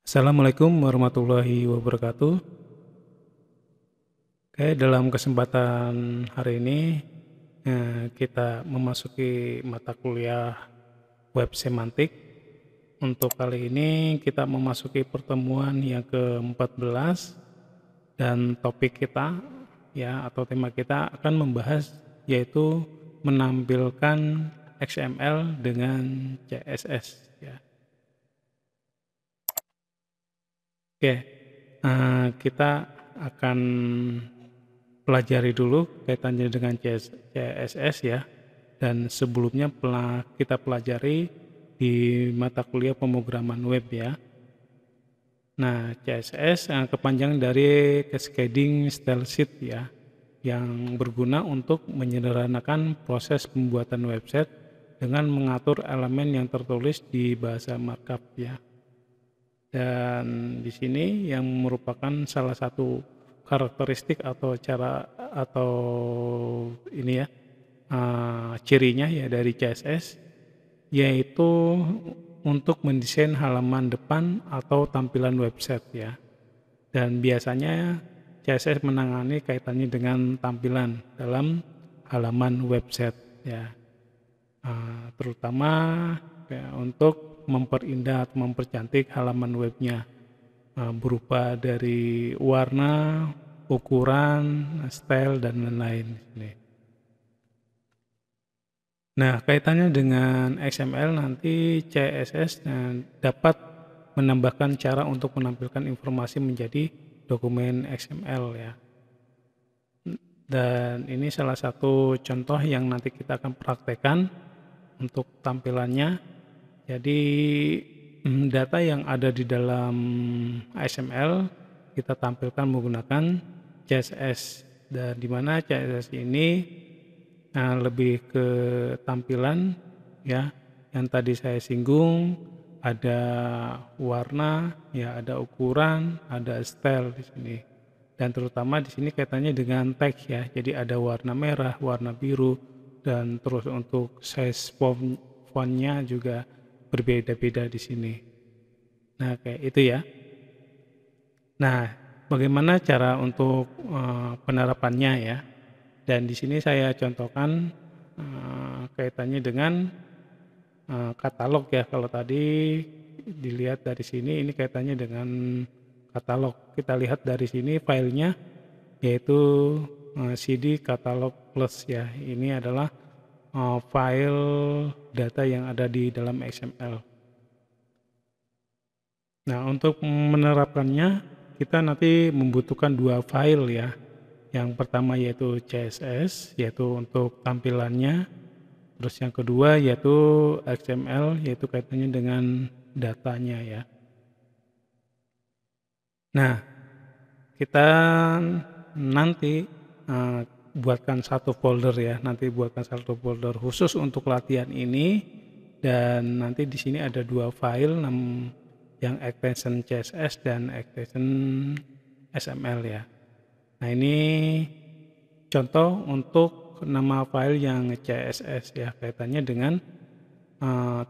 Assalamualaikum warahmatullahi wabarakatuh. Oke, dalam kesempatan hari ini kita memasuki mata kuliah web semantik. Untuk kali ini kita memasuki pertemuan yang ke-14 dan topik kita ya atau tema kita akan membahas yaitu menampilkan XML dengan CSS ya. Oke, kita akan pelajari dulu kaitannya dengan CSS ya. Dan sebelumnya kita pelajari di mata kuliah pemrograman web ya. Nah, CSS kepanjangan dari Cascading Style Sheet ya, yang berguna untuk menyederhanakan proses pembuatan website dengan mengatur elemen yang tertulis di bahasa markup ya. Dan di sini yang merupakan salah satu karakteristik atau cara atau ini ya cirinya ya dari CSS yaitu untuk mendesain halaman depan atau tampilan website ya. Dan biasanya CSS menangani kaitannya dengan tampilan dalam halaman website ya. Terutama ya, untuk memperindah atau mempercantik halaman webnya berupa dari warna, ukuran, style dan lain-lain. Nah, kaitannya dengan XML nanti CSS dapat menambahkan cara untuk menampilkan informasi menjadi dokumen XML ya. Dan ini salah satu contoh yang nanti kita akan praktekkan untuk tampilannya. Jadi data yang ada di dalam XML kita tampilkan menggunakan CSS dan di mana CSS ini lebih ke tampilan ya yang tadi saya singgung, ada warna ya, ada ukuran, ada style di sini. Dan terutama di sini kaitannya dengan teks ya. Jadi ada warna merah, warna biru, dan terus untuk size fontnya juga berbeda-beda di sini. Nah, kayak itu ya. Nah, bagaimana cara untuk penerapannya ya? Dan di sini saya contohkan kaitannya dengan katalog ya. Kalau tadi dilihat dari sini, ini kaitannya dengan katalog. Kita lihat dari sini filenya yaitu CD katalog plus ya. Ini adalah file data yang ada di dalam XML. Nah, untuk menerapkannya kita nanti membutuhkan dua file ya. Yang pertama yaitu CSS, yaitu untuk tampilannya. Terus yang kedua yaitu XML, yaitu kaitannya dengan datanya ya. Nah, kita nanti buatkan satu folder ya. Nanti buatkan satu folder khusus untuk latihan ini. Dan nanti di sini ada dua file yang extension CSS dan extension XML ya. Nah, ini contoh untuk nama file yang CSS ya, kaitannya dengan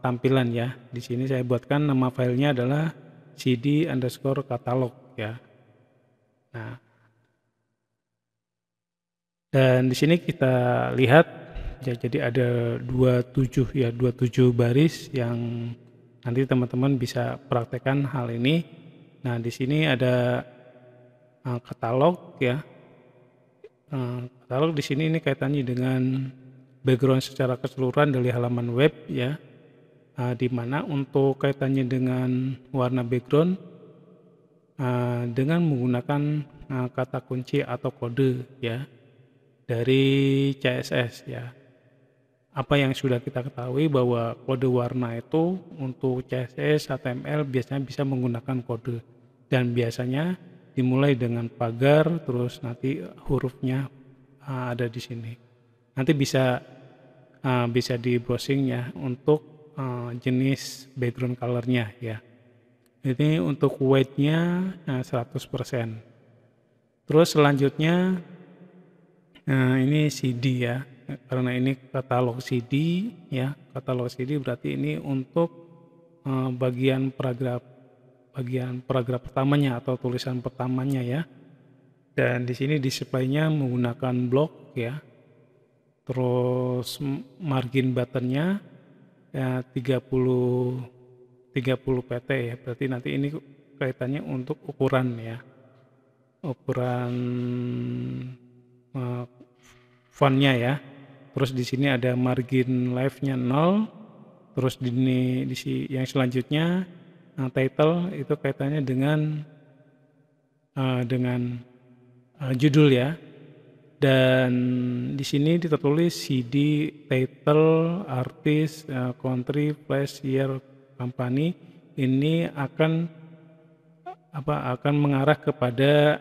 tampilan ya. Di sini saya buatkan nama filenya adalah cd_catalog ya. Nah, dan di sini kita lihat ya, jadi ada 27 ya, 27 baris yang nanti teman-teman bisa praktekkan hal ini. Nah, di sini ada katalog ya. Katalog di sini ini kaitannya dengan background secara keseluruhan dari halaman web ya. Di mana untuk kaitannya dengan warna background dengan menggunakan kata kunci atau kode ya dari CSS ya. Apa yang sudah kita ketahui bahwa kode warna itu untuk CSS, HTML biasanya bisa menggunakan kode dan biasanya dimulai dengan pagar terus nanti hurufnya ada di sini. Nanti bisa di browsing ya untuk jenis background colornya ya. Ini untuk weight-nya 100%. Terus selanjutnya ini CD ya. Karena ini katalog CD ya. Katalog CD berarti ini untuk bagian paragraf bagian paragraf pertamanya atau tulisan pertamanya ya. Dan di sini displaynya menggunakan blok ya. Terus margin buttonnya ya 30 pt ya. Berarti nanti ini kaitannya untuk ukuran ya. Ukuran fontnya ya. Terus di sini ada margin left-nya 0. Terus yang selanjutnya title itu kaitannya dengan judul ya. Dan di sini tertulis CD, title, artis, country, place, year, company. Ini akan mengarah kepada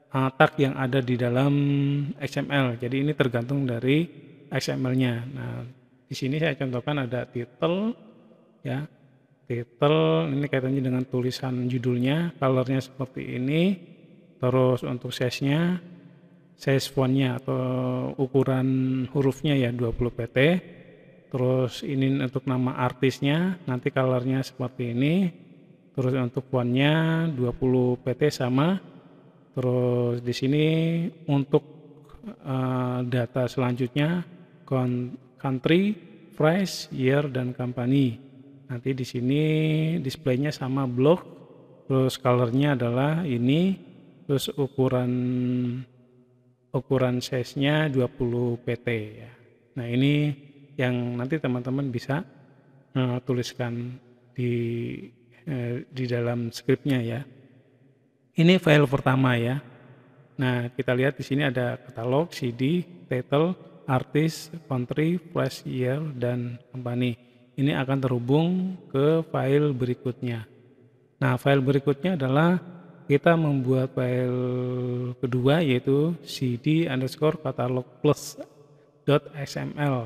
tag yang ada di dalam XML. Jadi ini tergantung dari XML-nya. Nah, di sini saya contohkan ada title ya. Title ini kaitannya dengan tulisan judulnya, colornya seperti ini. Terus untuk size-nya, size fontnya atau ukuran hurufnya ya 20 pt. Terus ini untuk nama artisnya, nanti colornya seperti ini. Terus untuk fontnya 20 pt sama. Terus di sini untuk data selanjutnya country, price, year, dan company. Nanti di sini displaynya sama blok. Terus colornya adalah ini. Terus ukuran size-nya 20 pt ya. Nah, ini yang nanti teman-teman bisa tuliskan di dalam scriptnya ya. Ini file pertama ya. Nah, kita lihat di sini ada katalog, CD, title, artis, country, price, year, dan company. Ini akan terhubung ke file berikutnya. Nah, file berikutnya adalah kita membuat file kedua yaitu cd_catalog+.xml.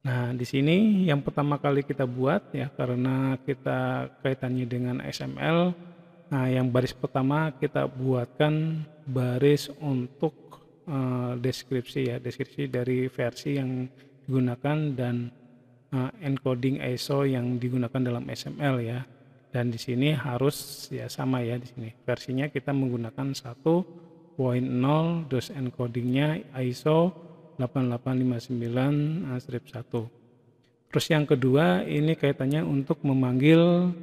Nah, di sini yang pertama kali kita buat ya karena kita kaitannya dengan XML. Nah, yang baris pertama kita buatkan baris untuk deskripsi ya, deskripsi dari versi yang digunakan dan encoding ISO yang digunakan dalam XML ya. Dan di sini harus ya sama ya, di sini versinya kita menggunakan 1.0, terus encodingnya ISO 8859-1. Terus yang kedua ini kaitannya untuk memanggil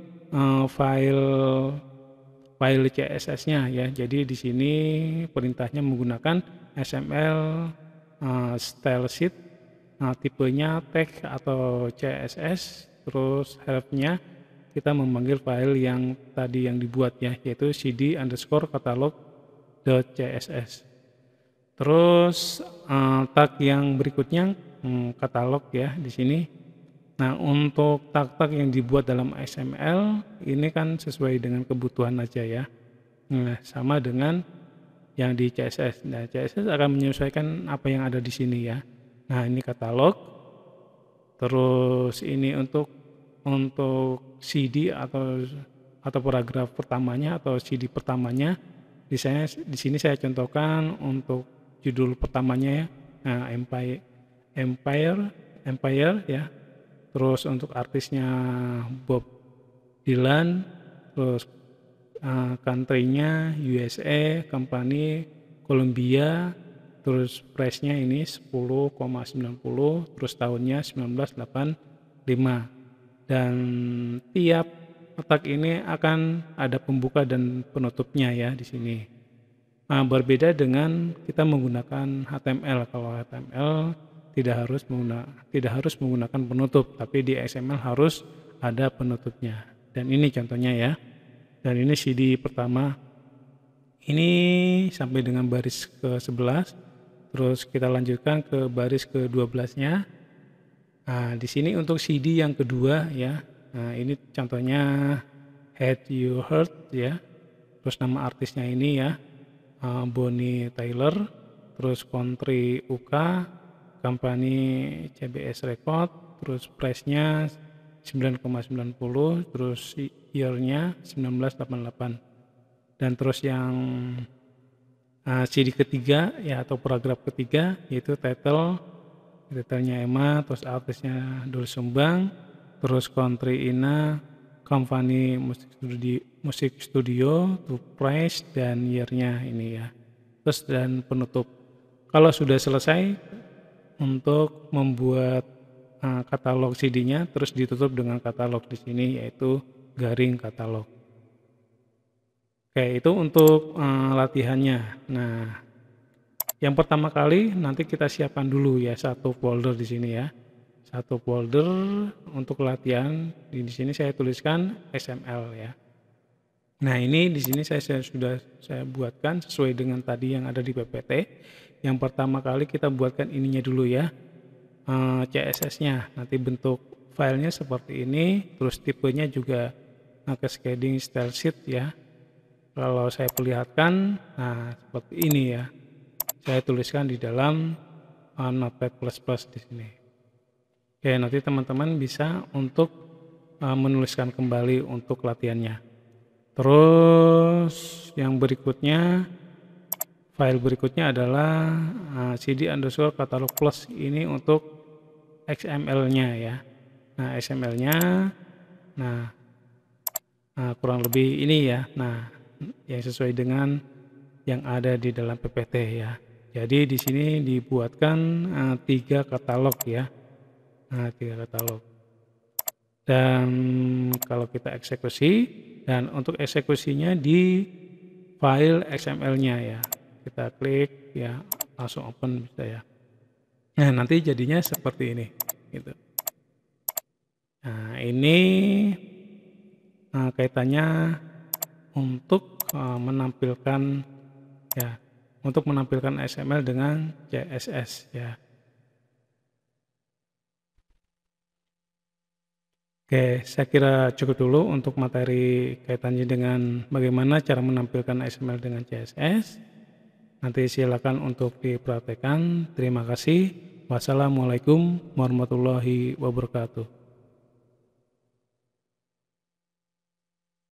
file CSS-nya ya. Jadi di sini perintahnya menggunakan XML style sheet, tipenya tag atau CSS, terus help-nya kita memanggil file yang tadi yang dibuat ya, yaitu cd_catalog.css. Terus tag yang berikutnya katalog ya di sini. Nah, untuk tag-tag yang dibuat dalam XML ini kan sesuai dengan kebutuhan aja ya. Nah, sama dengan yang di CSS. Nah, CSS akan menyesuaikan apa yang ada di sini ya. Nah, ini katalog. Terus ini untuk CD atau paragraf pertamanya atau CD pertamanya. Di sini saya contohkan untuk judul pertamanya ya. Nah, Empire ya. Terus untuk artisnya Bob Dylan, terus country-nya USA, company Columbia, terus price-nya ini 10,90, terus tahunnya 1985. Dan tiap tag ini akan ada pembuka dan penutupnya ya di sini. Nah, berbeda dengan kita menggunakan HTML. Kalau HTML tidak harus menggunakan penutup, tapi di XML harus ada penutupnya. Dan ini contohnya ya. Dan ini CD pertama. Ini sampai dengan baris ke-11. Terus kita lanjutkan ke baris ke-12-nya. Nah, di sini untuk CD yang kedua ya. Nah, ini contohnya Had You Heard ya. Terus nama artisnya ini ya, Bonnie Tyler. Terus country UK, company CBS Record, terus price-nya 9,90, terus year-nya 1988. Dan terus yang CD ketiga ya atau paragraf ketiga yaitu title-nya Emma, terus artisnya Doel Sumbang, terus country Ina, company musik studio, to price dan year-nya ini ya. Terus dan penutup. Kalau sudah selesai untuk membuat katalog CD-nya, terus ditutup dengan katalog di sini yaitu garing katalog. Oke, itu untuk latihannya. Nah, yang pertama kali nanti kita siapkan dulu ya satu folder di sini ya. Satu folder untuk latihan. Di sini saya tuliskan XML ya. Nah, ini di sini sudah saya buatkan sesuai dengan tadi yang ada di PPT. Yang pertama kali kita buatkan ininya dulu ya. CSS-nya. Nanti bentuk filenya seperti ini, terus tipenya juga cascading style sheet ya. Kalau saya perlihatkan, nah seperti ini ya. Saya tuliskan di dalam Notepad++ di sini. Oke, nanti teman-teman bisa untuk menuliskan kembali untuk latihannya. Terus yang berikutnya, file berikutnya adalah cd_catalog plus ini untuk XML-nya ya. Nah, XML-nya, nah kurang lebih ini ya. Nah, yang sesuai dengan yang ada di dalam PPT ya. Jadi di sini dibuatkan 3 katalog ya. Nah, 3 katalog. Dan kalau kita eksekusi, dan untuk eksekusinya di file XML-nya ya. Kita klik ya, langsung open bisa ya. Nah, nanti jadinya seperti ini gitu. Nah, ini kaitannya untuk menampilkan ya, untuk menampilkan XML dengan CSS ya. Oke, saya kira cukup dulu untuk materi kaitannya dengan bagaimana cara menampilkan XML dengan CSS. Nanti silakan untuk dipraktekkan. Terima kasih. Wassalamualaikum warahmatullahi wabarakatuh.